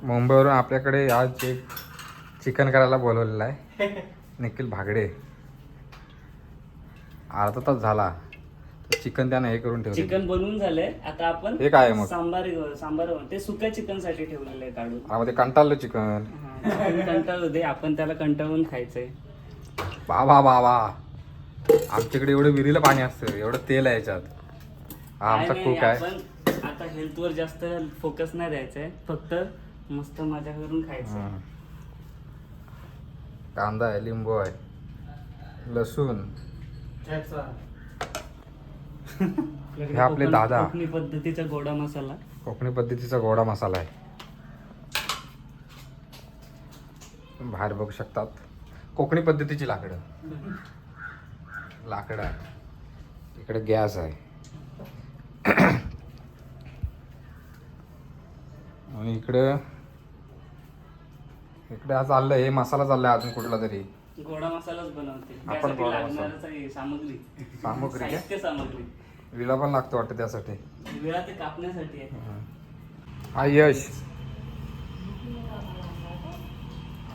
मुंबईवरून आपल्याकडे आज एक चिकन करायला बोलवलेलं आहे निखिल भागडे. अर्धा तास झाला चिकन त्यानं हे करून ठेवलं. चिकन बनवून झालंय. आता आपण हे काय मग सांबार ते सुक्या चिकन साठी ठेवलेलं आहे काढून. मध्ये कंटाळलं चिकन. कंटाळू दे, आपण त्याला कंटाळून खायचंय. बाबा बाबा आमच्याकडे एवढं विहिरीला पाणी असतं, एवढं तेल आहे याच्यात. हा आमचा कुक आहे. आपण आता हेल्थ वर जास्त फोकस नाही द्यायचंय, फक्त मस्त मजा करून खायचं. कांदा आहे, लिंबू आहे, लसूण. हे आपले दादा. कोकणी पद्धतीचा गोडा मसाला. कोकणी पद्धतीचा गोडा मसाला आहे. बाहेर बघू शकतात कोकणी पद्धतीची लाकडं आहे. इकडे गॅस आहे आणि इकडे आज चाललंय हे मसाला चाललाय अजून कुठला तरी. गोडा मसालाच बनवते आपण गोडा सामग्री सामग्री विळा पण लागतो वाटतं त्यासाठी. विळा ते कापण्यासाठी आहे. हा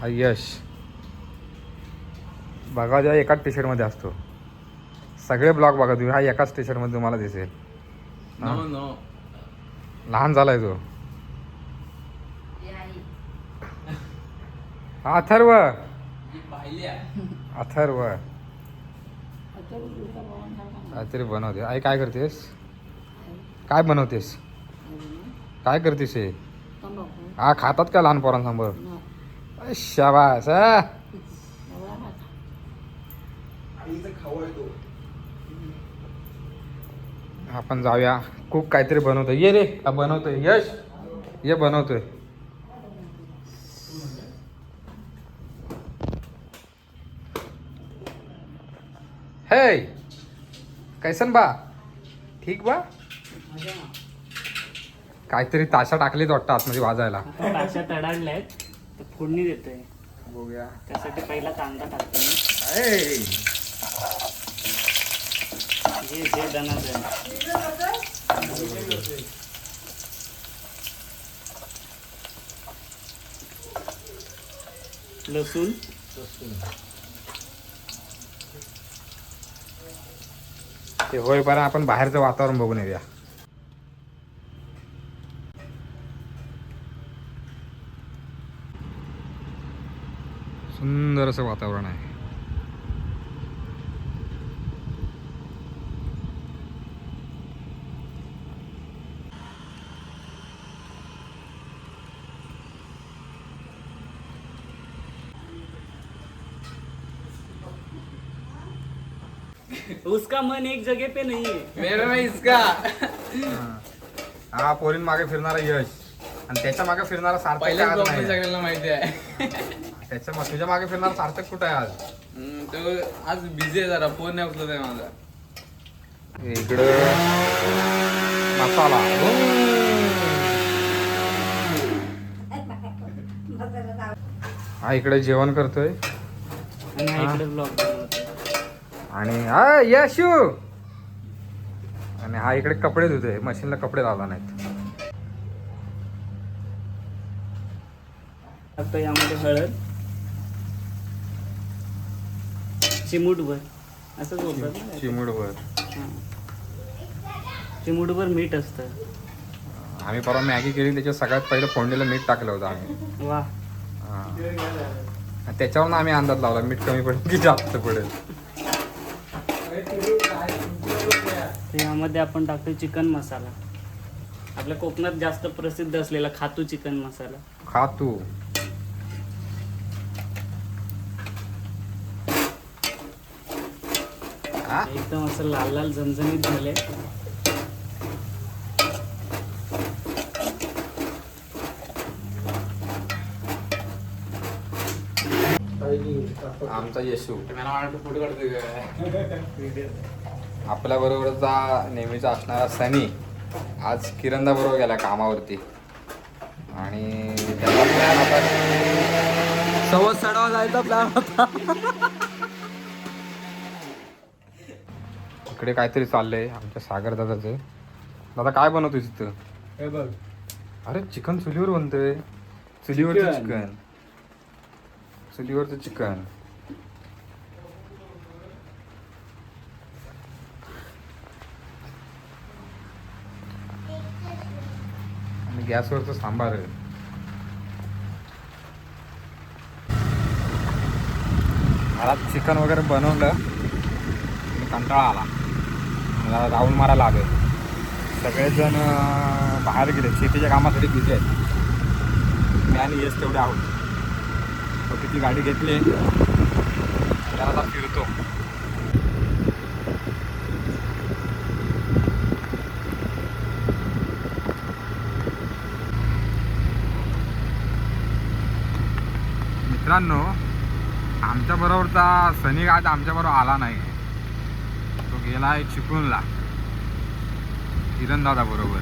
यश बघा जेव्हा एकाच टी शर्ट मध्ये असतो. सगळे ब्लॉग बघा तुम्ही, हा एकाच टी शर्ट मध्ये तुम्हाला दिसेल. लहान झालाय तो. अथर्व काहीतरी बनवते. आई काय करतेस? काय बनवतेस? काय करतेस हे? हा खातात का लहान पोरांसमोर? शाबास. आपण जाऊया. कुक काहीतरी बनवतोय. ये रे बनवतोय. यश ये बनवतोय. हे कैसन बा? ठीक बा? काहीतरी ताशा टाकलीत वाटतं आतमध्ये वाजायला. ताशा तडाडल्यात तर फोडणी देतोय. बघूया. त्यासाठी पहिला कांदा टाकतो मी. जे दणादण. लसूण ते होईपर्यंत आपण बाहेरचं वातावरण बघून येऊया. सुंदर असं वातावरण आहे. उसका मन एक जगह पे नहीं है. मेरा में इसका. हा पोरीन मागे फिरणारा यश आणि त्याच्या मागे फिरणारा सार्थक. पहिल्याच आज ब्लॉग नाही. सगळ्यांना माहिती आहे. तुझ्या मागे फिरणारा सार्थक कुठं आहे आज? तो आज बिझी आहे जरा, फोन नाही उचलत आहे माझा. इकडं मसाला. हा इकडे जेवण करतोय आणि हा इकडे ब्लॉग बनवतोय. आणि हा यशू. आणि हा इकडे कपडे धुतोय. मशीनला कपडे लावला नाहीत. आता यामध्ये हळद चिमूटभर असंच बोलतात ना. चिमुडभर. चिमूटभर मीठ असतं. आम्ही परवा मॅगी केली, त्याच्यात सगळ्यात पहिलं फोडणीला मीठ टाकलं होतं आम्ही. वा. त्याच्यावरून आम्ही अंदाज लावला मीठ कमी पडेल की जास्त पडेल. यामध्ये आपण टाकतो चिकन मसाला. आपल्या कोकणात जास्त प्रसिद्ध असलेला खातू चिकन मसाला. खा तू. एकदम असं लाल लाल झणझणीत झाले. आमचा येशू फोटो काढतोय. आपल्या बरोबरचा नेहमीचा असणारा सनी आज किरणदा बरोबर गेला कामावरती. आणि त्याला प्लॅन आता सव्वा साडा जायचा प्लॅन होता. इकडे काहीतरी चाललंय आमच्या सागर दादाचं. दादा काय बनवतोय तिथं? हे बघ, अरे चिकन चुलीवर बनतोय. चुलीवरचं चिकन. चिकन. चुलीवरचं चिकन. आणि गॅसवरचं सांबार. घरात चिकन वगैरे बनवलं आणि कंटाळा आला. मला राऊंड मारायला लागेल. सगळेजण बाहेर गेले, शेतीच्या कामासाठी बिझी आहेत. मी आणि येस तेवढे आहोत. तो किती गाडी घेतली त्याला आता फिरतो. मित्रांनो, आमच्या बरोबरचा सनी आज आमच्या बरोबर आला नाही. तो गेला आहे चिपळूणला किरण दादा बरोबर.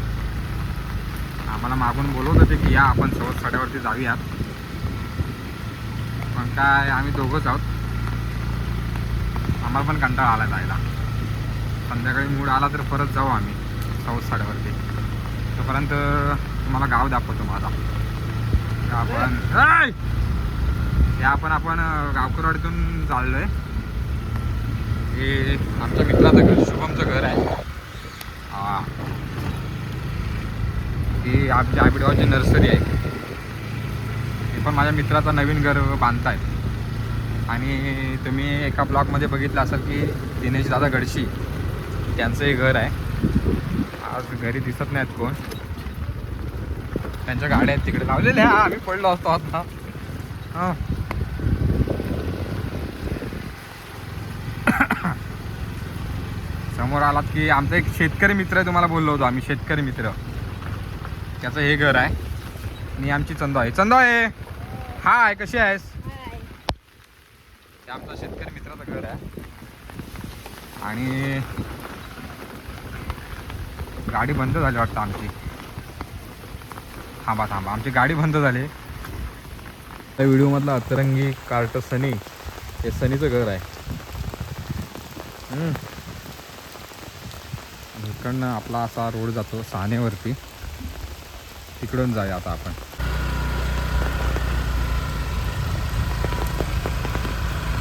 आम्हाला मागून बोलवत होते की या आपण सवत साड्यावरती जाऊयात, पण काय आम्ही दोघंच आहोत. आम्हाला पण कंटाळा आला जायला. संध्याकाळी मूड आला तर परत जाऊ आम्ही सवत साड्यावरती. तोपर्यंत तुम्हाला गाव दाखवतो माझा. आपण गावकरवाडीतून चाललोय. हे आमच्या मित्राचं घर, शुभमचं घर आहे. हा, ही आमच्या आबिडगावची नर्सरी आहे. हे पण माझ्या मित्राचं नवीन घर बांधतायत. आणि तुम्ही एका ब्लॉगमध्ये बघितलं असाल की दिनेश दादा गडशी त्यांचंही घर आहे. आज घरी दिसत नाहीत कोण. त्यांच्या गाड्या आहेत तिकडे लावलेल्या. आम्ही पडलो असतो आता. हां, समोर आलात की आमचा एक शेतकरी मित्र आहे. तुम्हाला बोललो होतो आम्ही, शेतकरी मित्र. त्याचं हे घर आहे. आणि आमची चंदो आहे. चंदो आहे, हाय, कशी आहेस? ते आमचं शेतकरी मित्राचं घर आहे. आणि गाडी बंद झाली वाटतं आमची. थांबा आमची गाडी बंद झाली. त्या व्हिडिओमधला अतरंगी कार्ट सनी, हे सनीचं घर आहे. इकडनं आपला असा रोड जातो सानेवरती. तिकडून जाऊया आता आपण.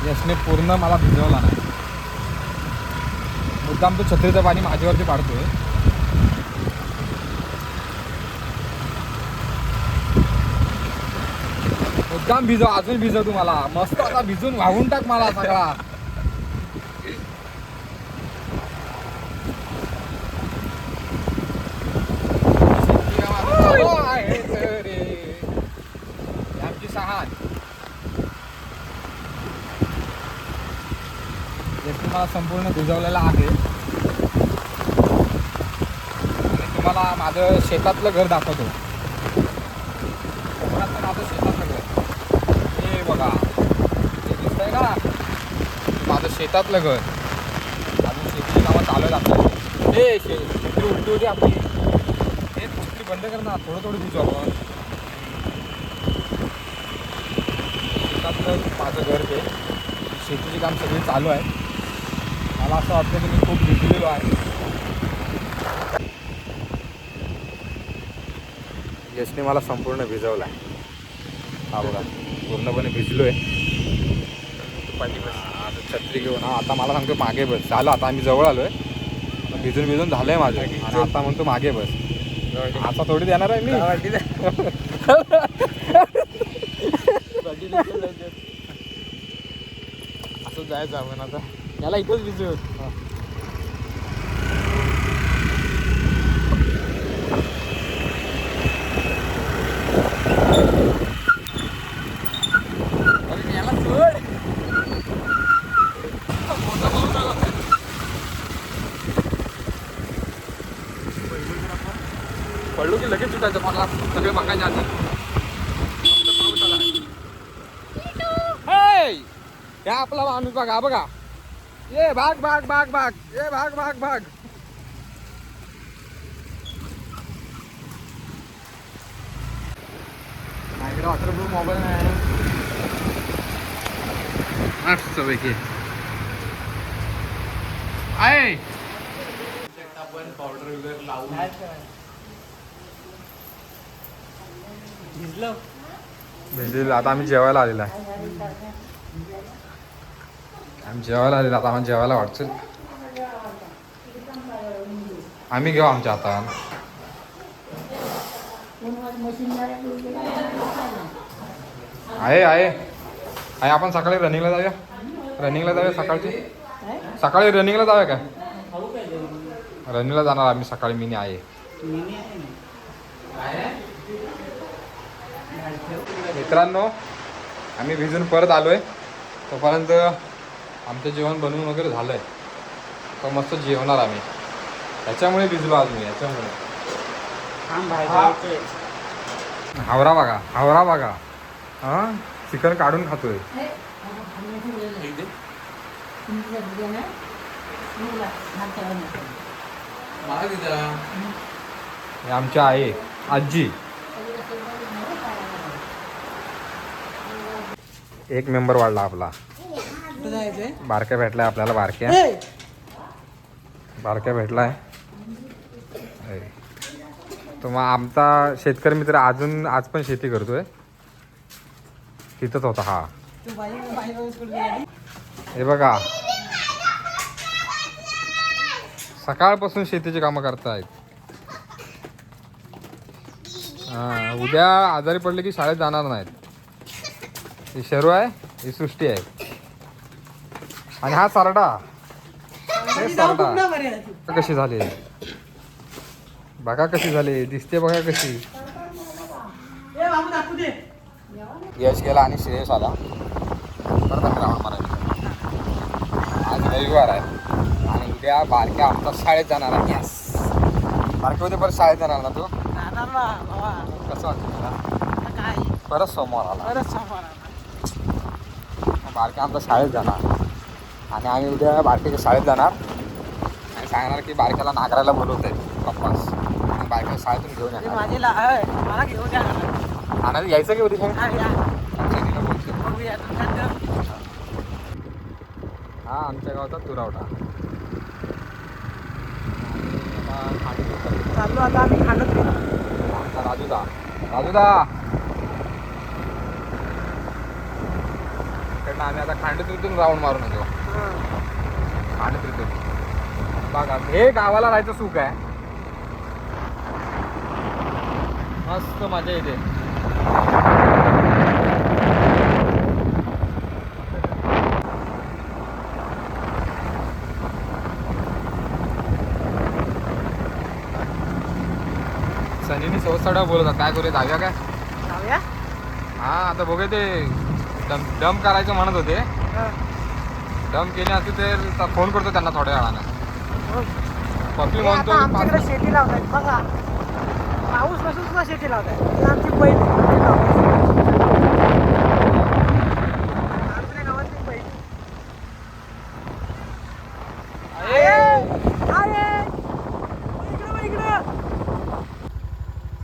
यशने पूर्ण मला भिजवला नाही. मुद्दाम तो छत्रीचं पाणी माझ्यावरती पाडतोय. मुद्दाम भिजव, अजून भिजव तुम्हाला मस्त. आता भिजून वाहून टाक मला सगळा. आमची सहान मला संपूर्ण भिजवलेला आहे. आणि तुम्हाला माझं शेतातलं घर दाखवतो. माझं शेतातलं घर हे बघा, हे दिसतंय का? माझं शेतातलं घर. अजून शेतीची कामं चालू आहेत आपल्याला. हे शेती उलटी होती आपली. हे छत्री बंद कर ना, थोडं भिजू आपण. शेतातलं माझं घर ते. शेतीची काम सगळी चालू आहे. मला असं वाटतं की मी खूप भिजलेलो आहे. यशने मला संपूर्ण भिजवला आहे. हा बघा, पूर्णपणे भिजलो आहे. आता छत्री घेऊन आता मला सांगतो मागे बस. झालं, आता आम्ही जवळ आलो आहे. भिजून झालं आहे माझं. आणि आता म्हणतो मागे बस. आता थोडी देणार आहे मी. असं जायचं आपण आता. याला इथंच भिजू. याला सोड. पडलो की लगेच सुटायचं. मला सगळे बघायच्या आधी. या आपला माणूस बघा बघा. ये भाग भाग भाग भाग. ये भाग भाग भाग. माझ्याकडे वॉटरप्रूफ मोबाईल नाही. मस्त पैकी आहे. आपण पावडर वगैरे लावून भिजलं भिजलेलं. आता आम्ही जेवायला आलेलो आहे. आम्ही जेवायला आलेलो आता आम्हाला जेवायला वाटचं. आम्ही घेऊ आमच्या हातात. आहे आपण सकाळी रनिंगला जाऊया. सकाळची सकाळी रनिंगला जाऊया काय? खाऊ काय जेवण? रनिंगला जाणार आम्ही सकाळी. मी आहे. मिनी आहे ना. मित्रांनो आम्ही भिजून परत आलोय. तोपर्यंत आमचं जेवण बनवून वगैरे झालंय. तर मस्त जेवणार आम्ही. त्याच्यामुळे भिजलो आज मी. याच्यामुळे हावरा बघा. हां चिकन काढून खातोय. हे आमच्या आई आजी. एक मेंबर वाढला आपला. बारक्या भेटलाय आपल्याला. बारक्या भेटलाय. तो मग आमचा शेतकरी मित्र आज पण शेती करतोय. तिथंच होता हा. हे बघा सकाळपासून शेतीची कामं करतायत. उद्या आजारी पडले की शाळेत जाणार नाहीत. ही शरू आहे, ही सृष्टी आहे आणि हा सरडा. कशी झाली बघा, कशी झाली दिसते बघा कशी. यश गेला आणि श्रेयस आला. परत आम्ही राऊंड मारायला. आज रविवार आहे आणि उद्या बारक्या आमचा शाळेत जाणार आहे. यस बारक्या उद्या परत शाळेत जाणार ना तू? कसं वाटतं तुला? परत सोमवार आला. बारक्या आमचा शाळेत जाणार आणि आम्ही उद्या बारक्याच्या शाळेत जाणार आणि सांगणार की बारक्याला नागराला बोलवत आहेत पप्पास. आणि बारक्याला शाळेतून घेऊन येणार. आणायला यायचं की उद्या? हा आमच्या गावाचा तुरावटा. चाललो आता आम्ही खांडत. आमचा राजूदा इकडनं आम्ही आता खांडत्रीतून राऊंड मारून येतो. खांडत्रीतून बघा हे गावाला राहायचं सुख आहे. मस्त मजा येते. सनीने सवसाडा बोलत होता. काय करूया जाऊया काय? हा आता बघूया. ते डम करायचं म्हणत होते. डम केले असते तर फोन करतो त्यांना थोड्या वेळानं. पप्पी म्हणतो आमच्याकडे शेती लावतात बघा. पाऊस नसून सुद्धा शेती लावतात. आमची बैल आमच्या गावातली बैल.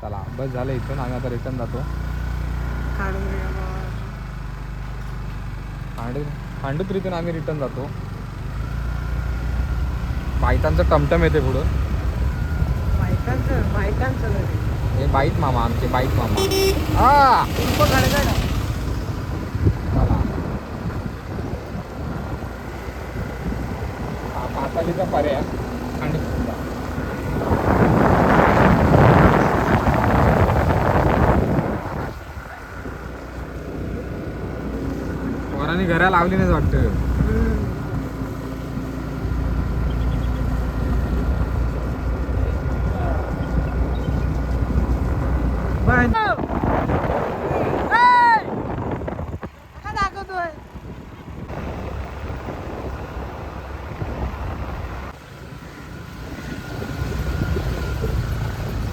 चला बस झालं इथून. आम्ही आता रिटर्न जातो. खांडुत्रीतून आम्ही रिटर्न जातो. बायतांचं टमटम येते पुढं. हे बाईत मामा आमचे. बाईत मामा. हा पातालीचा पर्याय खांडुत्रीचा. पोरांनी घरा लावली नाही वाटतं.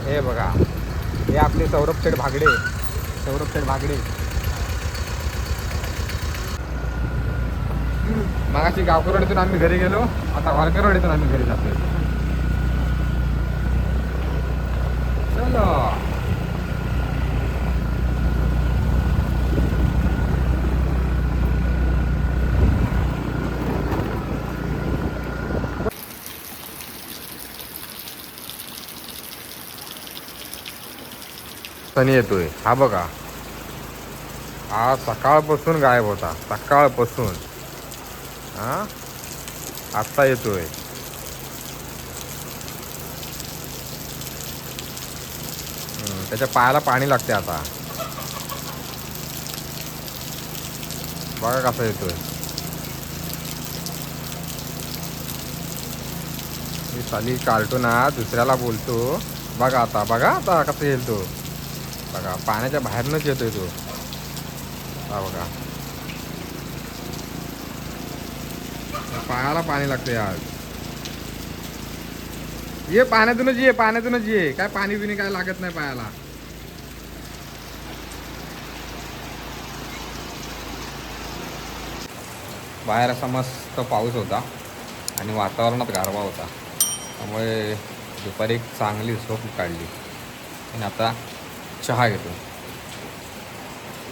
हे बघा हे आपले सौरभ शेठ भागडे. मगाशी गावकरवाडीतून आम्ही घरी गेलो. आता वारकरवाडीतून आम्ही घरी जातोय. चलो सनी येतोय. हा बघा हा सकाळपासून गायब होता, सकाळपासून. हा आत्ता येतोय. त्याच्या पायाला पाणी लागते आता. बघा कसा येतोय. मी साली कार्टून हा दुसऱ्याला बोलतो. बघा आता कसं येईल तो. बघा पाण्याच्या बाहेरनच येतोय तो. हा बघा पायाला पाणी लागते आज. ये पाण्यातूनच ये काय पाणी बिणी काय लागत नाही पायाला. बाहेर असा मस्त पाऊस होता आणि वातावरणात गारवा होता, त्यामुळे दुपारी एक चांगली झोप काढली आणि आता चहा घेतो.